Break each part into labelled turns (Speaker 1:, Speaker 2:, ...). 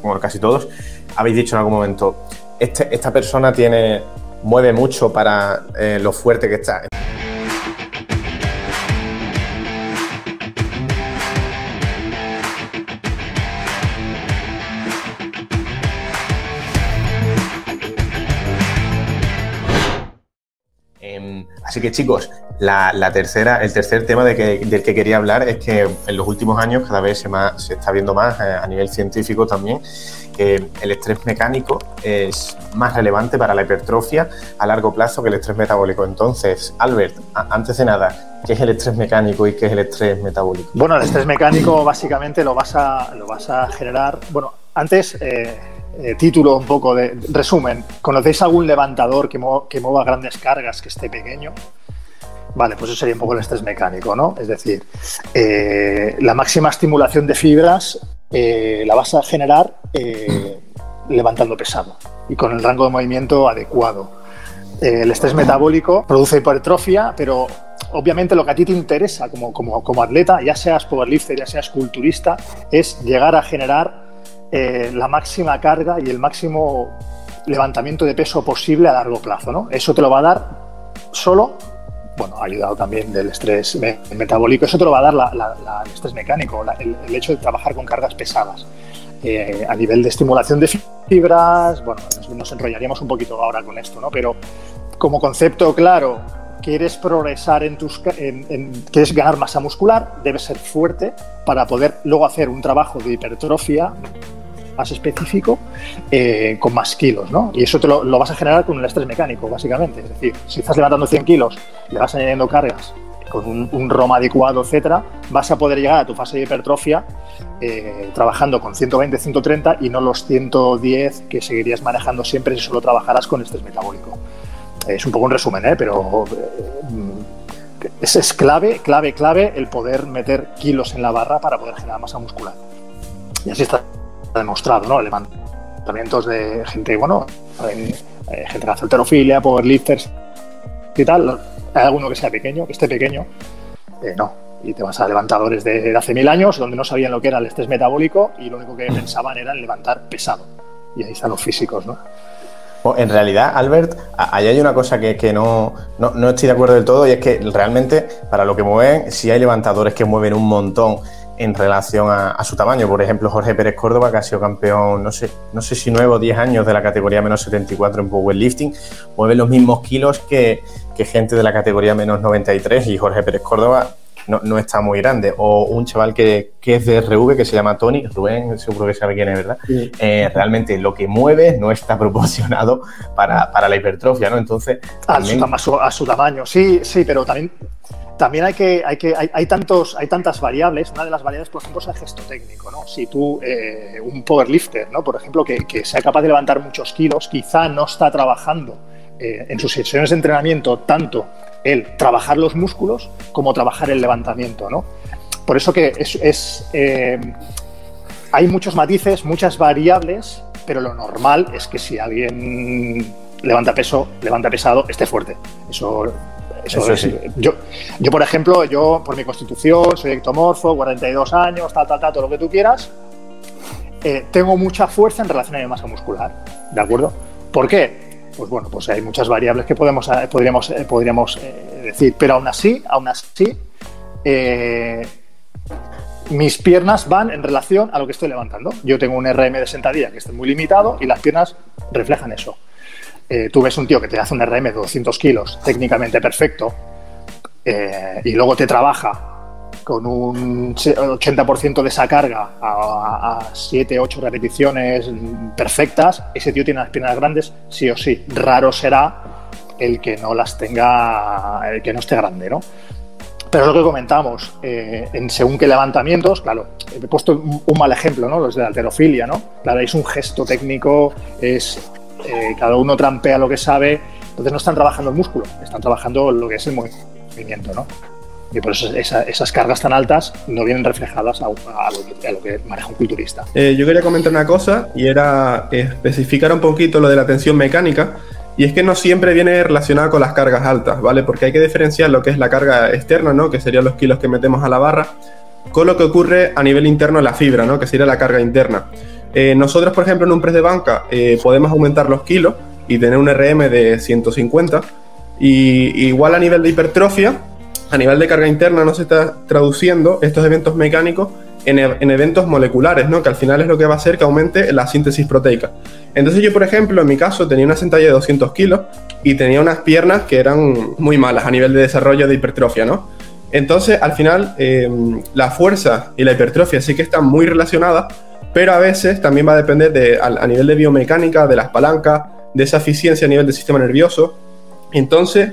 Speaker 1: bueno, casi todos, habéis dicho en algún momento, esta persona mueve mucho para lo fuerte que está. Así que chicos, el tercer tema del que quería hablar es que en los últimos años cada vez se está viendo más a nivel científico también que el estrés mecánico es más relevante para la hipertrofia a largo plazo que el estrés metabólico. Entonces, Albert, antes de nada, ¿qué es el estrés mecánico y qué es el estrés metabólico?
Speaker 2: Bueno, el estrés mecánico básicamente lo vas a generar. Bueno, antes, título un poco de resumen. ¿Conocéis algún levantador que mueva grandes cargas que esté pequeño? Vale, pues eso sería un poco el estrés mecánico, ¿no? Es decir, la máxima estimulación de fibras la vas a generar levantando pesado y con el rango de movimiento adecuado. El estrés metabólico produce hipertrofia, pero obviamente lo que a ti te interesa como atleta, ya seas powerlifter, ya seas culturista, es llegar a generar la máxima carga y el máximo levantamiento de peso posible a largo plazo, ¿no? Eso te lo va a dar solo, bueno, ayudado también del estrés metabólico, eso te lo va a dar el estrés mecánico, el hecho de trabajar con cargas pesadas. A nivel de estimulación de fibras, bueno, nos enrollaríamos un poquito ahora con esto, ¿no? Pero como concepto claro, quieres progresar quieres ganar masa muscular, debes ser fuerte para poder luego hacer un trabajo de hipertrofia más específico con más kilos, ¿no? Y eso te lo vas a generar con el estrés mecánico, básicamente. Es decir, si estás levantando 100 kilos, le vas añadiendo cargas con un ROM adecuado, etcétera, vas a poder llegar a tu fase de hipertrofia trabajando con 120, 130 y no los 110 que seguirías manejando siempre si solo trabajaras con estrés metabólico. Es un poco un resumen, pero es clave el poder meter kilos en la barra para poder generar masa muscular. Y así está demostrado, ¿no? Levantamientos de gente, bueno, gente que hace halterofilia, powerlifters y tal. Hay alguno que sea pequeño, que esté pequeño, no. Y te vas a levantadores de hace 1000 años donde no sabían lo que era el estrés metabólico y lo único que pensaban era en levantar pesado. Y ahí están los físicos, ¿no?
Speaker 1: En realidad, Albert, ahí hay una cosa que no estoy de acuerdo del todo, y es que realmente para lo que mueven, sí hay levantadores que mueven un montón en relación a su tamaño. Por ejemplo, Jorge Pérez Córdoba, que ha sido campeón, no sé si 9 o 10 años de la categoría menos 74 en powerlifting, mueve los mismos kilos que gente de la categoría menos 93, y Jorge Pérez Córdoba no está muy grande. O un chaval que es de RV, que se llama Tony, Rubén, seguro que sabe quién es, ¿verdad? Sí. Realmente lo que mueve no está proporcionado para la hipertrofia, ¿no? Entonces, también...
Speaker 2: a su tamaño, sí, pero también hay tantas variables. Una de las variables, por ejemplo, es el gesto técnico, ¿no? Si tú, un powerlifter, ¿no? Por ejemplo, que sea capaz de levantar muchos kilos, quizá no está trabajando en sus sesiones de entrenamiento tanto el trabajar los músculos como trabajar el levantamiento, ¿no? Por eso que hay muchos matices, muchas variables, pero lo normal es que si alguien levanta pesado, esté fuerte. Eso sí. Yo, por ejemplo, por mi constitución, soy ectomorfo, 42 años, todo lo que tú quieras, tengo mucha fuerza en relación a mi masa muscular, ¿de acuerdo? ¿Por qué? Pues bueno, pues hay muchas variables que podríamos decir, pero aún así, mis piernas van en relación a lo que estoy levantando. Yo tengo un RM de sentadilla que está muy limitado y las piernas reflejan eso. Tú ves un tío que te hace un RM de 200 kilos técnicamente perfecto y luego te trabaja con un 80% de esa carga a 7, 8 repeticiones perfectas, ese tío tiene las piernas grandes, sí o sí. Raro será el que no las tenga, el que no esté grande, ¿no? Pero es lo que comentamos, según qué levantamientos, claro, he puesto un mal ejemplo, ¿no? Los de la halterofilia, ¿no? Claro, es un gesto técnico, cada uno trampea lo que sabe, entonces no están trabajando el músculo, están trabajando lo que es el movimiento, ¿no? Y por eso esas cargas tan altas no vienen reflejadas a lo que maneja un culturista.
Speaker 3: Yo quería comentar una cosa, y era especificar un poquito lo de la tensión mecánica, y es que no siempre viene relacionada con las cargas altas, ¿vale? Porque hay que diferenciar lo que es la carga externa, ¿no? Que serían los kilos que metemos a la barra, con lo que ocurre a nivel interno en la fibra, ¿no? Que sería la carga interna. Nosotros, por ejemplo, en un press de banca podemos aumentar los kilos y tener un RM de 150. Y igual a nivel de hipertrofia, a nivel de carga interna, no se está traduciendo estos eventos mecánicos en eventos moleculares, ¿no? Que al final es lo que va a hacer que aumente la síntesis proteica. Entonces yo, por ejemplo, en mi caso tenía una sentadilla de 200 kilos y tenía unas piernas que eran muy malas a nivel de desarrollo de hipertrofia, ¿no? Entonces, al final, la fuerza y la hipertrofia sí que están muy relacionadas, pero a veces también va a depender a nivel de biomecánica, de las palancas, de esa eficiencia a nivel del sistema nervioso. Entonces,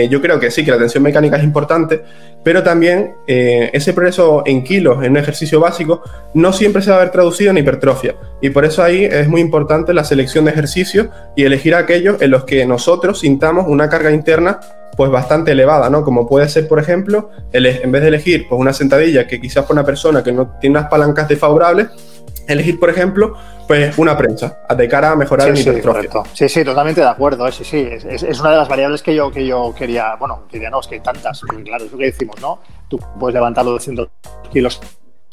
Speaker 3: yo creo que sí, que la tensión mecánica es importante, pero también ese progreso en kilos en un ejercicio básico no siempre se va a ver traducido en hipertrofia. Y por eso ahí es muy importante la selección de ejercicios y elegir aquellos en los que nosotros sintamos una carga interna pues bastante elevada, ¿no? Como puede ser, por ejemplo, en vez de elegir pues, una sentadilla que quizás para una persona que no tiene unas palancas desfavorables, elegir, por ejemplo, pues una prensa de cara a mejorar en hipertrofia.
Speaker 2: Sí, sí, totalmente de acuerdo. Sí. Es una de las variables que yo quería, no, es que hay tantas, porque claro, es lo que decimos, ¿no? Tú puedes levantar los 200 kilos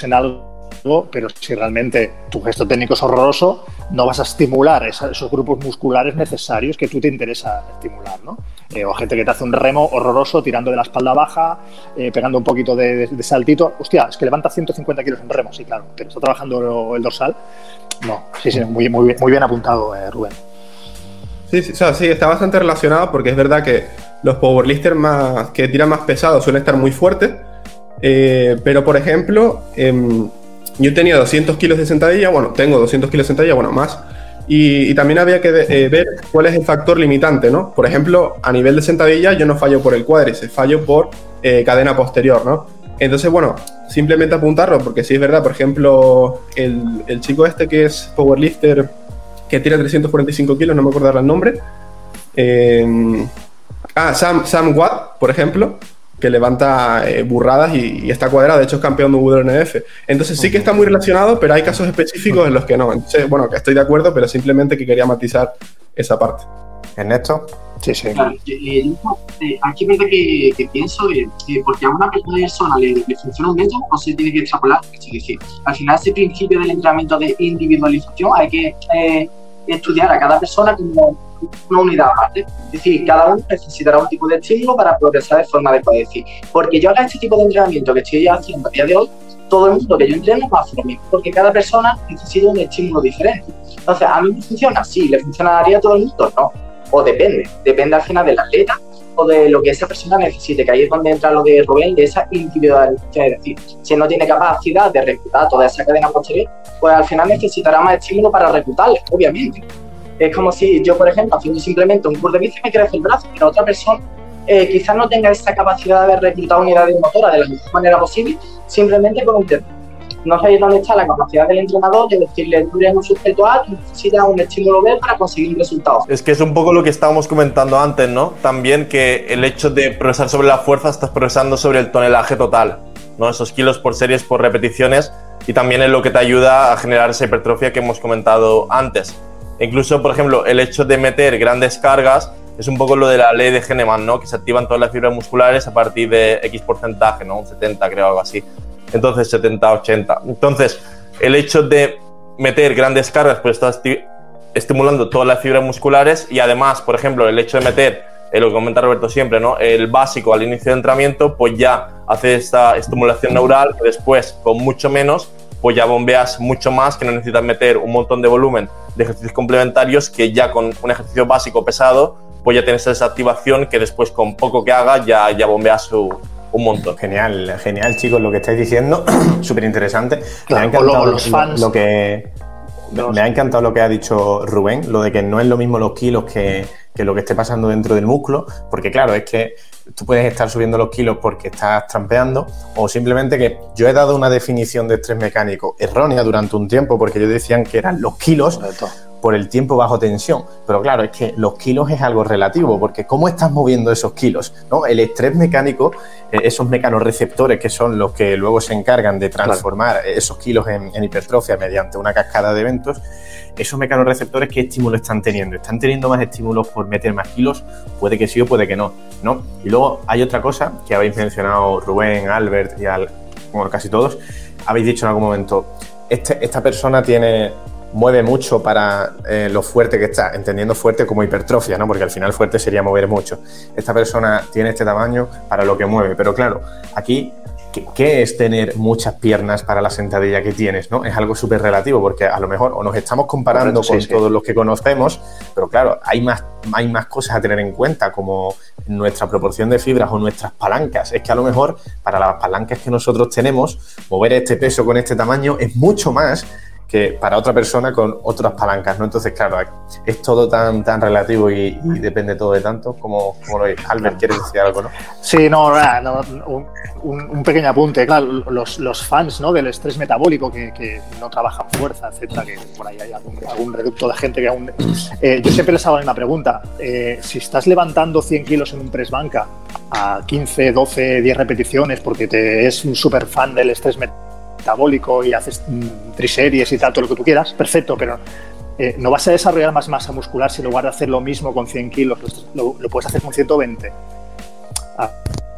Speaker 2: en algo, pero si realmente tu gesto técnico es horroroso, no vas a estimular esos grupos musculares necesarios que tú te interesa estimular, ¿no? O gente que te hace un remo horroroso tirando de la espalda baja, pegando un poquito de saltito. Hostia, es que levanta 150 kilos en remo, sí, claro, pero está trabajando el dorsal. No, sí, muy bien apuntado, Rubén.
Speaker 3: Sí, está bastante relacionado porque es verdad que los powerlifters que tiran más pesado suelen estar muy fuertes, pero por ejemplo, yo tenía 200 kilos de sentadilla, tengo 200 kilos de sentadilla, más, y también había que ver cuál es el factor limitante, ¿no? Por ejemplo, a nivel de sentadilla yo no fallo por el cuádriceps, fallo por cadena posterior, ¿no? Entonces, simplemente apuntarlo, porque sí es verdad, por ejemplo, el chico este que es powerlifter, que tira 345 kilos, no me acuerdo el nombre, Sam Watt, por ejemplo, que levanta burradas y está cuadrado, de hecho es campeón de WNF. Entonces sí que está muy relacionado, pero hay casos específicos en los que no. Entonces, que estoy de acuerdo, pero simplemente que quería matizar esa parte.
Speaker 1: ¿Ernesto?
Speaker 2: Sí.
Speaker 4: Claro, aquí es verdad que pienso que porque a una persona le funciona un método, no se tiene que extrapolar. Es decir, al final ese principio del entrenamiento de individualización hay que estudiar a cada persona como una unidad aparte. Es decir, cada uno necesitará un tipo de estímulo para progresar de forma adecuada. Es decir, porque yo haga este tipo de entrenamiento que estoy haciendo a día de hoy, todo el mundo que yo entreno va a hacer lo mismo, porque cada persona necesita un estímulo diferente. Entonces, ¿a mí me funciona? Sí. ¿Le funcionaría a todo el mundo? No. O depende al final del atleta o de lo que esa persona necesite, que ahí es donde entra lo de Rubén, de esa individualización. Es decir, si no tiene capacidad de reclutar toda esa cadena posterior, pues al final necesitará más estímulo para reclutarle, obviamente. Es como si yo, por ejemplo, haciendo simplemente un curl de bíceps me crece el brazo, pero otra persona quizás no tenga esa capacidad de haber reclutado unidades motoras de la mejor manera posible, simplemente con un termo. No sé dónde está la capacidad del entrenador de decirle, tú eres un sujeto A, tú necesitas un estímulo B para conseguir un resultado.
Speaker 5: Es que es un poco lo que estábamos comentando antes, ¿no? También que el hecho de progresar sobre la fuerza, estás progresando sobre el tonelaje total, ¿no? Esos kilos por series, por repeticiones, y también es lo que te ayuda a generar esa hipertrofia que hemos comentado antes. E incluso, por ejemplo, el hecho de meter grandes cargas es un poco lo de la ley de Henneman, ¿no? Que se activan todas las fibras musculares a partir de X porcentaje, ¿no? Un 70, creo, algo así. Entonces, 70, 80. Entonces, el hecho de meter grandes cargas, pues estás estimulando todas las fibras musculares y además, por ejemplo, el hecho de meter, lo que comenta Roberto siempre, ¿no? El básico al inicio de entrenamiento, pues ya hace esta estimulación neural que después, con mucho menos, pues ya bombeas mucho más, que no necesitas meter un montón de volumen de ejercicios complementarios, que ya con un ejercicio básico pesado, pues ya tienes esa activación que después con poco que haga ya bombeas un montón.
Speaker 1: Genial, chicos, lo que estáis diciendo, súper interesante.
Speaker 2: Claro,
Speaker 1: me ha encantado
Speaker 2: los fans.
Speaker 1: Me ha encantado lo que ha dicho Rubén, lo de que no es lo mismo los kilos que lo que esté pasando dentro del músculo, porque claro, es que tú puedes estar subiendo los kilos porque estás trampeando, o simplemente que yo he dado una definición de estrés mecánico errónea durante un tiempo, porque ellos decían que eran los kilos por el tiempo bajo tensión, pero claro, es que los kilos es algo relativo, porque ¿cómo estás moviendo esos kilos? ¿No? El estrés mecánico, esos mecanorreceptores que son los que luego se encargan de transformar esos kilos en hipertrofia mediante una cascada de eventos, esos mecanorreceptores, ¿qué estímulo están teniendo? ¿Están teniendo más estímulos por meter más kilos? Puede que sí o puede que no, ¿no? Y luego hay otra cosa que habéis mencionado Rubén, Albert y casi todos, habéis dicho en algún momento, esta persona tiene mueve mucho para lo fuerte que está, entendiendo fuerte como hipertrofia, ¿no? Porque al final fuerte sería mover mucho. Esta persona tiene este tamaño para lo que mueve, pero claro, aquí, ¿qué es tener muchas piernas para la sentadilla que tienes, ¿no? Es algo súper relativo, porque a lo mejor o nos estamos comparando con todos los que conocemos, pero claro, hay más cosas a tener en cuenta, como nuestra proporción de fibras o nuestras palancas. Es que a lo mejor para las palancas que nosotros tenemos, mover este peso con este tamaño es mucho más que para otra persona con otras palancas, ¿no? Entonces, claro, es todo tan relativo y depende todo de tanto como lo es. Albert, ¿quieres decir algo, no?
Speaker 2: Sí, un pequeño apunte. Claro, los fans, ¿no?, del estrés metabólico que no trabajan fuerza, etcétera, que por ahí hay algún reducto de gente que aún... yo siempre les hago una pregunta. Si estás levantando 100 kilos en un press banca a 15, 12, 10 repeticiones porque es un súper fan del estrés metabólico y haces triseries y tal, todo lo que tú quieras, perfecto, pero no vas a desarrollar más masa muscular si en lugar de hacer lo mismo con 100 kilos lo puedes hacer con 120. Al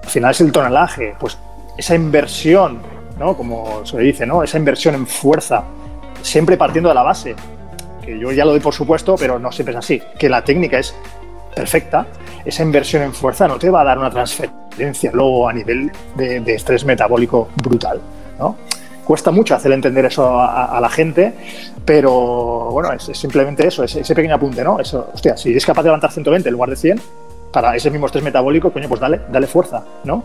Speaker 2: final es el tonelaje, pues esa inversión, ¿no?, como se le dice, ¿no?, esa inversión en fuerza, siempre partiendo de la base, que yo ya lo doy por supuesto, pero no siempre es así, que la técnica es perfecta, esa inversión en fuerza no te va a dar una transferencia luego a nivel de estrés metabólico brutal, ¿no? Cuesta mucho hacer entender eso a la gente, pero bueno, es simplemente eso, ese pequeño apunte, ¿no? Eso, hostia, si eres capaz de levantar 120 en lugar de 100, para ese mismo estrés metabólico, coño, pues dale fuerza, ¿no?